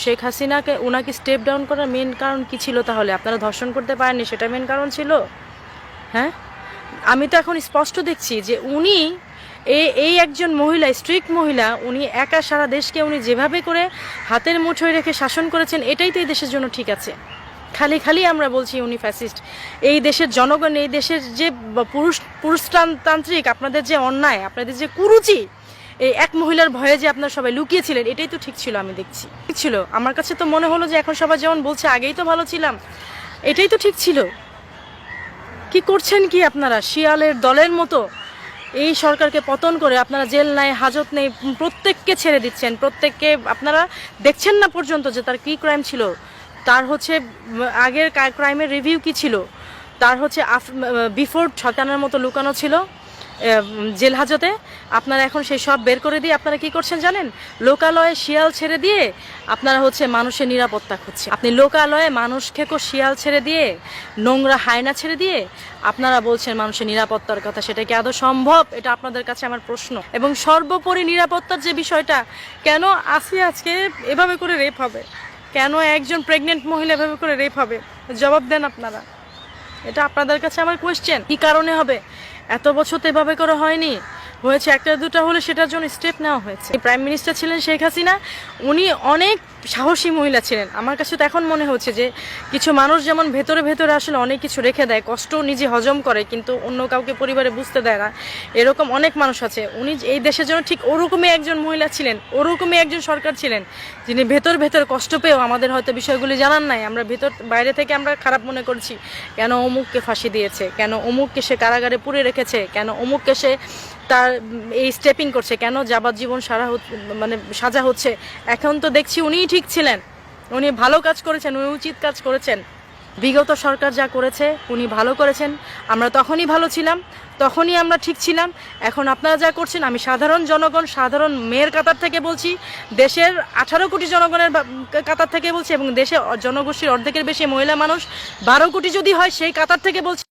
শেখ হাসিনাকে ওনাকে step down করার মেন কারণ কি ছিল? তাহলে আপনারা ধর্ষণ করতে পারেননি, সেটা মেন কারণ ছিল? হ্যাঁ, আমি তো এখন স্পষ্ট দেখছি যে উনি এই একজন মহিলা, স্ট্রিক্ট মহিলা, উনি একা সারা দেশকে উনি যেভাবে করে হাতের মুঠোয় রেখে শাসন করেছেন, এটাই তো এই দেশের জন্য ঠিক আছে। খালি খালি আমরা বলছি উনি ফ্যাসিস্ট। এই দেশের জনগণ, এই দেশের যে পুরুষতান্ত্রিক আপনাদের যে অন্যায়, আপনাদের যে কুরুচি, এই এক মহিলার ভয়ে যে আপনারা সবাই লুকিয়েছিলেন, এটাই তো ঠিক ছিল। আমি দেখছি ঠিক ছিল। আমার কাছে তো মনে হলো যে এখন সবাই যেমন বলছে আগেই তো ভালো ছিলাম, এটাই তো ঠিক ছিল। কি করছেন কি আপনারা? শিয়ালের দলের মতো এই সরকারকে পতন করে আপনারা জেল নাই, হাজত নেই, প্রত্যেককে ছেড়ে দিচ্ছেন। প্রত্যেককে আপনারা দেখছেন না পর্যন্ত যে তার কী ক্রাইম ছিল, তার হচ্ছে আগের ক্রাইমের রিভিউ কি ছিল, তার হচ্ছে বিফোর শয়তানের মতো লুকানো ছিল জেল হাজতে। আপনারা এখন সেই সব বের করে দিয়ে আপনারা কি করছেন জানেন? লোকালয়ে শিয়াল ছেড়ে দিয়ে আপনারা হচ্ছে মানুষের নিরাপত্তা খুঁজছে। আপনি লোকালয়ে মানুষ খেকো শিয়াল ছেড়ে দিয়ে, নোংরা হায়না ছেড়ে দিয়ে আপনারা বলছেন মানুষের নিরাপত্তার কথা। সেটা কি আদৌ সম্ভব? এটা আপনাদের কাছে আমার প্রশ্ন। এবং সর্বোপরি নিরাপত্তার যে বিষয়টা, কেন আসিয়া আজকে এভাবে করে রেপ হবে? কেন একজন প্রেগনেন্ট মহিলা এভাবে করে রেপ হবে? জবাব দেন আপনারা। এটা আপনাদের কাছে আমার কোয়েশ্চেন। কি কারণে হবে? এত বছর তো এভাবে করে হয়নি, হয়েছে একটা দুটা হলে সেটার জন্য স্টেপ নেওয়া হয়েছে। প্রাইম মিনিস্টার ছিলেন শেখ হাসিনা, উনি অনেক সাহসী মহিলা ছিলেন। আমার কাছে তো এখন মনে হচ্ছে যে কিছু মানুষ যেমন ভেতরে ভেতরে আসলে অনেক কিছু রেখে দেয়, কষ্ট নিজে হজম করে কিন্তু অন্য কাউকে পরিবারে বুঝতে দেয় না, এরকম অনেক মানুষ আছে। উনি এই দেশের জন্য ঠিক ওরকমই একজন মহিলা ছিলেন, ওরকমই একজন সরকার ছিলেন, যিনি ভেতর ভেতর কষ্ট পেয়েও আমাদের হয়তো বিষয়গুলি জানান নাই। আমরা ভেতর বাইরে থেকে আমরা খারাপ মনে করছি, কেন অমুককে ফাঁসি দিয়েছে, কেন অমুককে সে কারাগারে পুরে রেখেছে, কেন অমুককে সে তার এই স্টেপিং করছে, কেন যাবজ্জীবন সাজা হচ্ছে। এখন তো দেখছি উনিই ঠিক ছিলেন, উনি ভালো কাজ করেছেন, উনি উচিত কাজ করেছেন। বিগত সরকার যা করেছে উনি ভালো করেছেন। আমরা তখনই ভালো ছিলাম, তখনই আমরা ঠিক ছিলাম। এখন আপনারা যা করছেন, আমি সাধারণ জনগণ, সাধারণ মেয়ের কাতার থেকে বলছি, দেশের 18 কোটি জনগণের কাতার থেকে বলছি, এবং দেশে জনগোষ্ঠীর অর্ধেকের বেশি মহিলা মানুষ, 12 কোটি যদি হয় সেই কাতার থেকে বলছি।